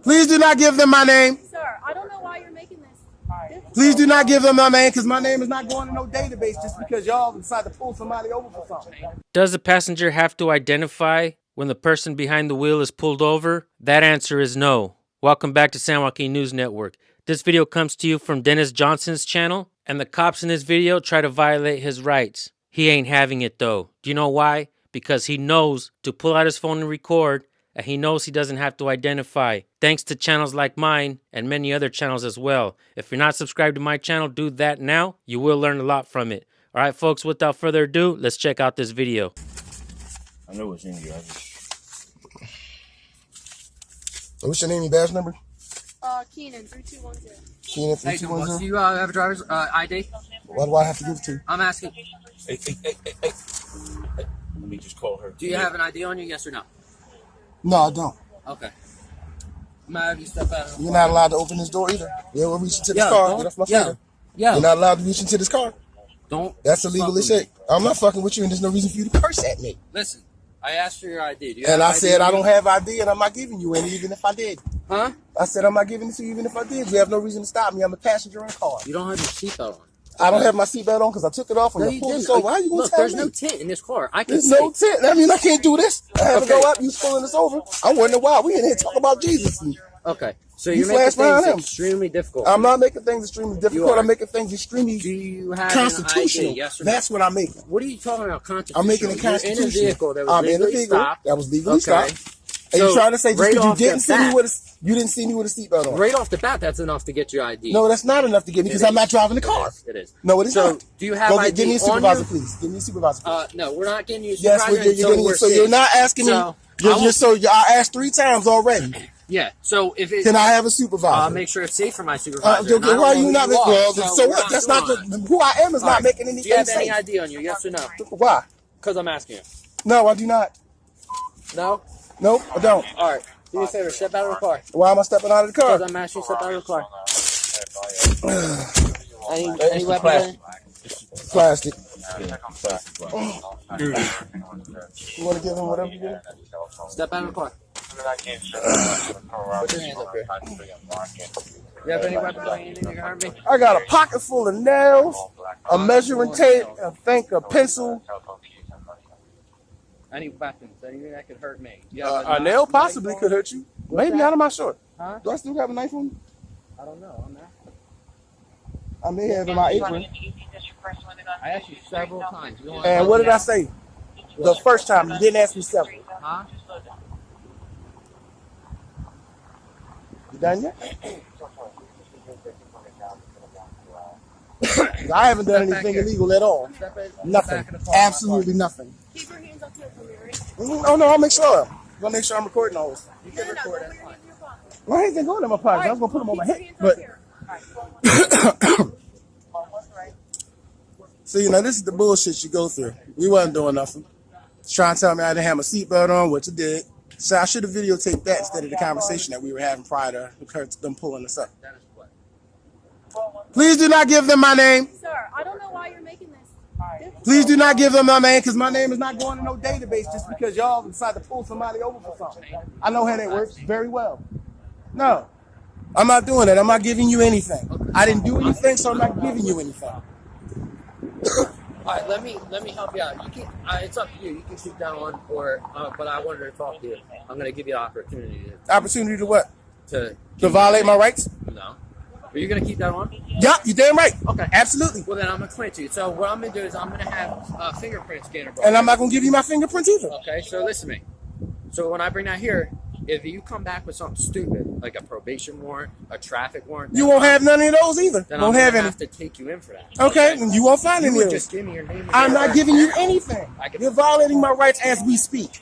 Please do not give them my name. Sir, I don't know why you're making this difficult. Please do not give them my name, because my name is not going to no database just because y'all decide to pull somebody over for something. Does the passenger have to identify when the person behind the wheel is pulled over? That answer is no. Welcome back to San Joaquin News Network. This video comes to you from Dennis Johnson's channel, and the cops in this video try to violate his rights. He ain't having it though. Do you know why? Because he knows to pull out his phone and record, and he knows he doesn't have to identify. Thanks to channels like mine and many other channels as well. If you're not subscribed to my channel, do that now. You will learn a lot from it. All right, folks, without further ado, let's check out this video. I know what's in here. What's your name and badge number? Keenan, 3210. Keenan, Hey, do 3210. you have a driver's ID? Why do I have to give it to you? I'm asking. Hey. Let me just call her. Do you have an ID on you? Yes or no? No, I don't. Okay. I'm gonna have you step out. You're not allowed to open this door either. You ever reach into this car? Get off my finger. Yeah. You're not allowed to reach into this car. Don't. That's illegal as shit. I'm not fucking with you, and there's no reason for you to curse at me. Listen, I asked for your ID. Do you And have I ID said on I you? don't have ID, and I'm not giving you any, even if I did. Huh? I said I'm not giving it to you, even if I did. You have no reason to stop me. I'm a passenger in a car. You don't have your seatbelt on. I don't have my seatbelt on because I took it off when No, you you pulled didn't. it over. How you gonna Look, tell there's me? no tint in this car. I can There's see. no tent. That means I can't do this. I have to Okay. go up. You pulling us over. I'm wondering why. We in here talking about Jesus. Okay. So You you're making flash behind things him. extremely difficult. I'm not making things extremely difficult. are. I'm making things extremely Do you have constitutional. an ID? Yes or no? That's what I'm making. What are you talking about? Constitutional. I'm making it You're in a constitutional. vehicle that was I'm in a legally vehicle stopped. that was legally Okay. stopped. And So, you're trying to say just right because you off the didn't see me bat- with you didn't see me with a seatbelt on. Right off the bat, that's enough to get your ID. No, that's not enough to get me because It I'm not is. driving the car. It is. No, it is So, not. do you have Go ID give me a on supervisor, you? please. Give me a supervisor, please. No, we're not getting you. Yes, supervisor you're until getting we're so you're safe. not asking me. So, I asked 3 times already. Yeah. So if it, Can I have a supervisor? I'll make sure it's safe for my supervisor. Okay, and I don't why are know you who not? you are, Well, so so we're what? That's not doing it. who I am. Is All not right. making anything Do you have safe. any ID on you? Yes or no? Why? Because I'm asking you. No, I do not. No. Nope, I don't. All right. Do me a favor. Step out of the car. Why am I stepping out of the car? Because I'm asking you to step out of the car. Any weapons? Plastic. Dude. You want to give him whatever you get? Step out of the car. Put your hands up here. You have any weapons or anything that can hurt me? I got a pocket full of nails, a measuring tape, I think a pencil. Any weapons? Anything that could hurt me? You A have knife, nail knife possibly on could you? hurt you. What's Maybe, that? I'm not sure. Huh? Do I still have a knife on me? I don't know. I'm asking. I may have in my apron. I asked you several times. You don't wanna And help what me did I out? say? The first time, you didn't ask me several. Huh? You done yet? I haven't done Step back anything here. illegal at all. Step back Nothing. of the car. Absolutely nothing. Keep your hands up here for me, right? Oh no, I'll make sure. I'm gonna make sure I'm recording all this. You No, can no, no. record Put it. your hands in your pocket. My hands ain't going in my pocket. I was gonna put them on my Keep head, your but hands up here. so you know, this is the bullshit you go through. We wasn't doing nothing. Trying to tell me I didn't have my seatbelt on, which I did. So I should have videotaped that instead of the conversation that we were having prior to them pulling us up. That is what? Please do not give them my name. Sir, I don't know why you're making this difficult. Please do not give them my name because my name is not going to no database just because y'all decide to pull somebody over for something. I know how that works very well. No, I'm not doing that. I'm not giving you anything. I didn't do anything, so I'm not giving you anything. All right, let me help you out. You can. It's up to you. You can keep that on, or but I wanted to talk to you. I'm gonna give you an opportunity Opportunity to what? to violate my rights? No. Are you gonna keep that on? Yeah, you damn right. Okay. Absolutely. Well, then I'm gonna explain to you. So what I'm gonna do is I'm gonna have a fingerprint scanner. And I'm not gonna give you my fingerprints either. Okay. So listen to me. So when I bring that here, if you come back with something stupid like a probation warrant, a traffic warrant, You won't have none of those either. Then Won't I'm have gonna any. have to take you in for that. Okay, and you won't find You any would of just those. give me your name. And I'm your not address. giving you anything. I can- You're violating my rights as we speak.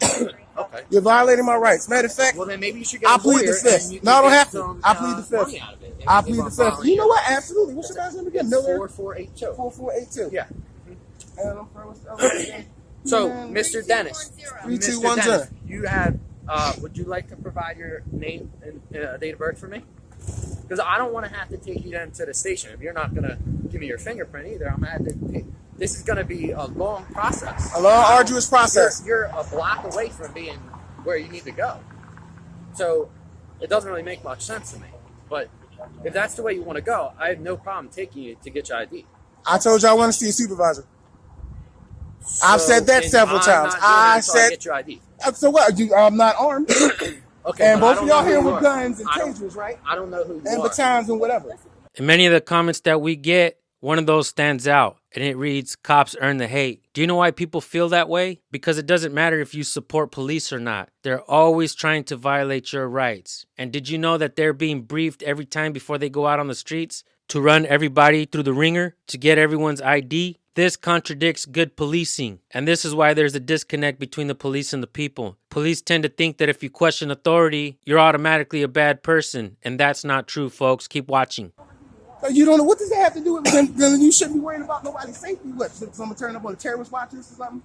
Okay. You're violating my rights. Matter of fact, Well, then maybe you should get I a plead the lawyer fifth. and you No, I can don't get have to. some, I plead the fifth. money out of it I if plead I'm the fifth. following You know what? Absolutely. What's your last name again? Miller 4482. 4482. Yeah. And I'm from what's So, Man. Mr. Dennis, 3210. Mr. Dennis, you have. Would you like to provide your name and date of birth for me? Because I don't want to have to take you down to the station. If you're not gonna give me your fingerprint either, I'm gonna have to. This is gonna be a long process. A long, arduous process. You're a block away from being where you need to go. So, it doesn't really make much sense to me. But if that's the way you want to go, I have no problem taking you to get your ID. I told you I want to see a supervisor. I've So, said that and several I'm times. not doing it I until said, get your ID. so what? I'm not armed. Okay, And but I both of don't y'all know who here you with are. guns and I don't- tasers, right? I don't know who you And are. batons and whatever. In many of the comments that we get, one of those stands out, and it reads, "Cops earn the hate." Do you know why people feel that way? Because it doesn't matter if you support police or not. They're always trying to violate your rights. And did you know that they're being briefed every time before they go out on the streets to run everybody through the ringer to get everyone's ID? This contradicts good policing, and this is why there's a disconnect between the police and the people. Police tend to think that if you question authority, you're automatically a bad person, and that's not true, folks. Keep watching. So you don't know, what does that have to do with then you shouldn't be worrying about nobody's safety? What, someone turn up on a terrorist watch list or something?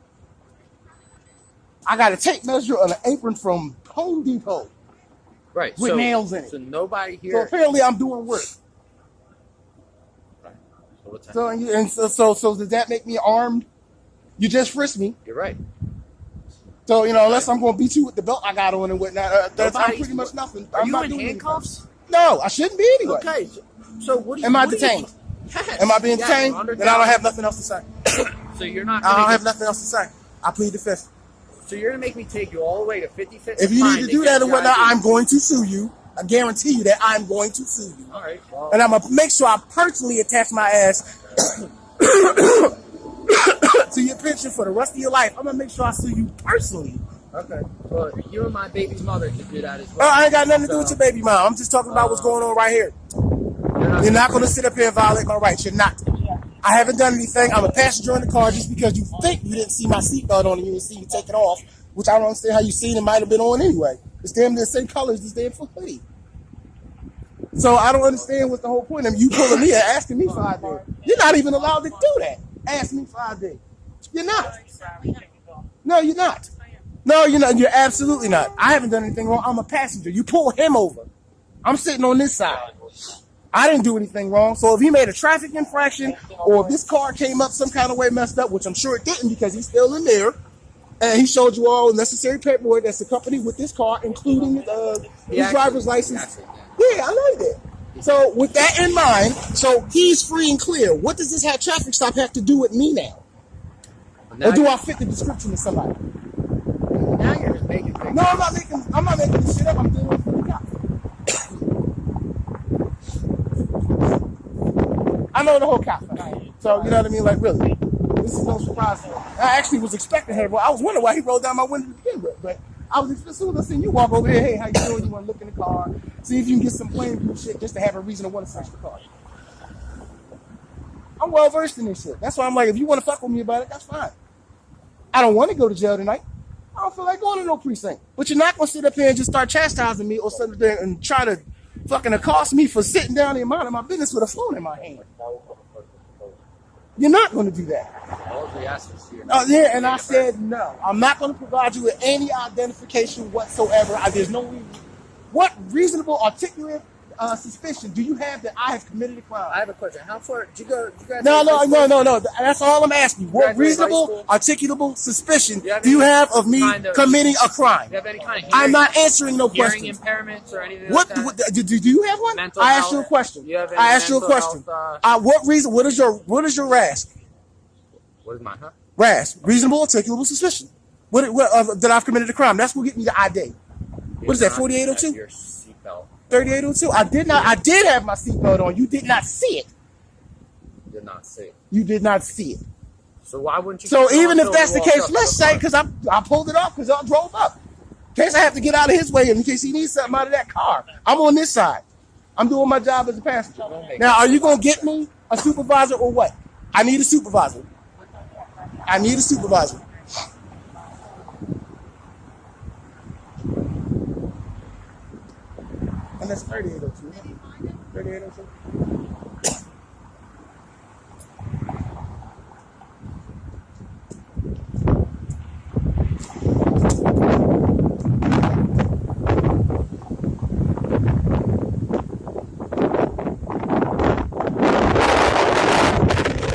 I got a tape measure on an apron from Home Depot Right. with nails in it. So nobody So here. apparently I'm doing work. Right. So what's So happening? and so does that make me armed? You just frisked me. You're right. So, unless I'm going to beat you with the belt I got on and whatnot, I'm Nobody's- pretty much nothing. Are I'm you not in doing anything. handcuffs? No, I shouldn't be anyway. Okay. So what do you? Am I what do you- detained? Yes. Am I being Yes, detained? under Then I don't doubt. have nothing else to say. So you're not. I Gonna don't have get- nothing else to say. I plead the fifth. So you're gonna make me take you all the way to 55th. If you need to do that and whatnot, I'm going. going to sue you. I guarantee you that I'm going to sue you. All right. Well, And I'm going to make sure I personally attach my ass to your pension for the rest of your life. I'm going to make sure I sue you personally. okay. Well, you and my baby's mother could do that as Oh, well. I ain't got nothing to do with your baby mom. I'm just talking about what's going on right here. You're not going to sit up here and violate my rights. You're not. I haven't done anything. I'm a passenger in the car just because you think you didn't see my seatbelt on and you didn't see me take it off, which I don't understand how you seen it might have been on anyway. It's damn the same color as this damn hoodie. So I don't understand what's the whole point of you pulling me and asking me for ID. You're not even allowed to do that. Ask me for ID. You're not. No, you're not. No, you're not. You're absolutely not. I haven't done anything wrong. I'm a passenger. You pull him over. I'm sitting on this side. I didn't do anything wrong. So if he made a traffic infraction or if this car came up some kind of way messed up, which I'm sure it didn't because he's still in there, and he showed you all necessary paperwork that's accompanied with this car, including his driver's license. Yeah, I know he did. So with that in mind, so he's free and clear. What does this traffic stop have to do with me now? Now Or do you're- I fit the description of somebody? Now you're just making things. No, I'm not making this shit up. I'm doing it for the cops. I know the whole cop. So, you know what I mean? Like, really. This is no surprise to me. I actually was expecting her. Well, I was wondering why he rolled down my window to begin with. But I was as soon as I seen you walk over here, hey, how you doing? You want to look in the car, see if you can get some plain blue shit just to have a reason to want to search the car. I'm well versed in this shit. That's why I'm like, if you want to fuck with me about it, that's fine. I don't want to go to jail tonight. I don't feel like going to no precinct. But you're not going to sit up here and just start chastising me or sit there and try to fucking accost me for sitting down in mind of my business with a phone in my hand. You're not going to do that. All we asked was here. Oh, yeah, and I said no. I'm not going to provide you with any identification whatsoever. There's no reason. What reasonable, articulate suspicion do you have that I have committed a crime? I have a question. How far did you go? Did you guys No. That's all I'm asking. What Graduate high reasonable, school? articulable suspicion Do you have do you any have of me kind of- committing a crime? Do you have any kind of I'm not answering no hearing questions. impairments or anything What like that? do you have one? Mental I asked you a health? question. You have any I asked you a mental question. health, What reason? What is your RAS? What is mine, huh? RAS, reasonable, articulable suspicion. What that I've committed a crime? That's what get me the ID. What is that? 4802? Your seatbelt. 3802. I did have my seatbelt on. You did not see it. Did not see. You did not see it. So why wouldn't you? So keep even going if that's the till we case, walked up let's to the say car? because I pulled it off because I drove up. In case I have to get out of his way, in case he needs something out of that car, I'm on this side. I'm doing my job as a passenger. Now, are you gonna get me a supervisor or what? I need a supervisor. I need a supervisor. And that's 3802. 3802.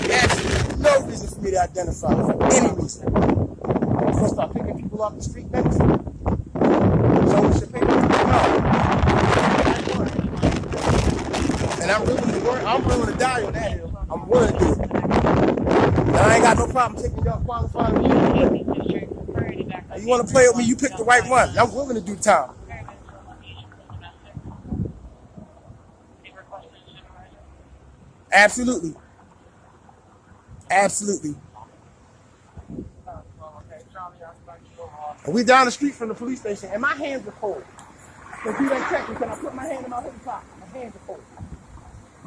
Yes, no reason for me to identify for any reason. I'm supposed to start picking people off the street next. Show us your paper. No. And I'm willing to work. I'm willing to die on that hill. I'm willing to do it. And I ain't got no problem taking y'all qualified. You want to play with me? You pick the right one. I'm willing to do time. Absolutely. Absolutely. And we down the street from the police station, and my hands are cold. So if you don't check me, can I put my hand in my hoodie pocket? My hands are cold.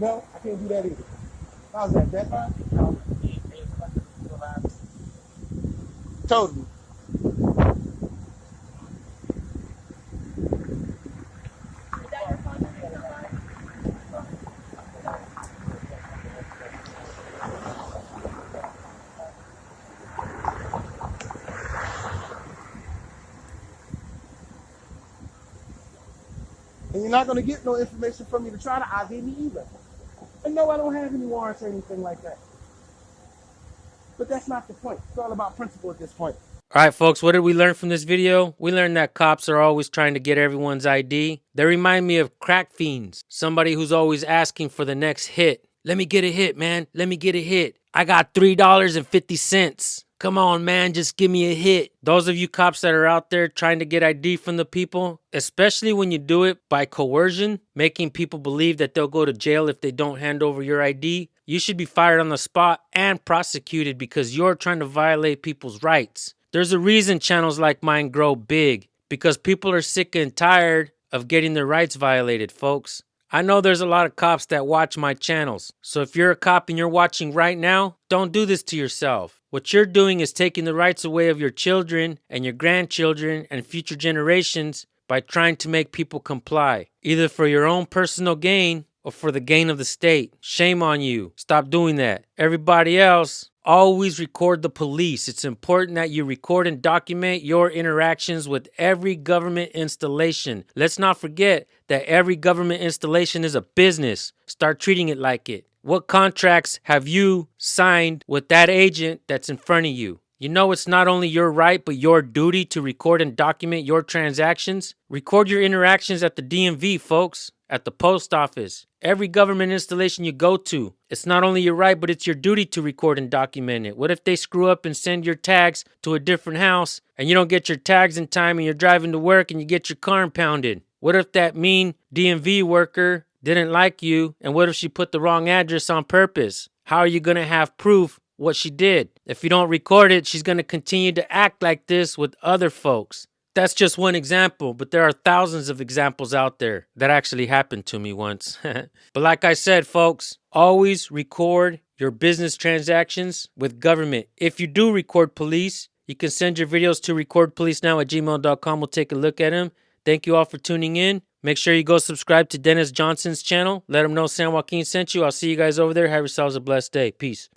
No, I can't do that either. How's that? That fine? Totally. Is that your phone number? And you're not going to get no information from me to try to ID me either. And no, I don't have any warrants or anything like that. But that's not the point. It's all about principle at this point. All right, folks, what did we learn from this video? We learned that cops are always trying to get everyone's ID. They remind me of crack fiends, somebody who's always asking for the next hit. Let me get a hit, man. Let me get a hit. I got $3.50. Come on, man, just give me a hit. Those of you cops that are out there trying to get ID from the people, especially when you do it by coercion, making people believe that they'll go to jail if they don't hand over your ID, you should be fired on the spot and prosecuted because you're trying to violate people's rights. There's a reason channels like mine grow big, because people are sick and tired of getting their rights violated, folks. I know there's a lot of cops that watch my channels, so if you're a cop and you're watching right now, don't do this to yourself. What you're doing is taking the rights away of your children and your grandchildren and future generations by trying to make people comply, either for your own personal gain or for the gain of the state. Shame on you. Stop doing that. Everybody else, always record the police. It's important that you record and document your interactions with every government installation. Let's not forget that every government installation is a business. Start treating it like it. What contracts have you signed with that agent that's in front of you? You know it's not only your right, but your duty to record and document your transactions. Record your interactions at the DMV, folks, at the post office. Every government installation you go to, it's not only your right, but it's your duty to record and document it. What if they screw up and send your tags to a different house and you don't get your tags in time and you're driving to work and you get your car impounded? What if that mean DMV worker didn't like you, and what if she put the wrong address on purpose? How are you going to have proof what she did? If you don't record it, she's going to continue to act like this with other folks. That's just one example, but there are thousands of examples out there that actually happened to me once. But like I said, folks, always record your business transactions with government. If you do record police, you can send your videos to recordpolicenow@gmail.com. We'll take a look at them. Thank you all for tuning in. Make sure you go subscribe to Dennis Johnson's channel. Let him know San Joaquin sent you. I'll see you guys over there. Have yourselves a blessed day. Peace.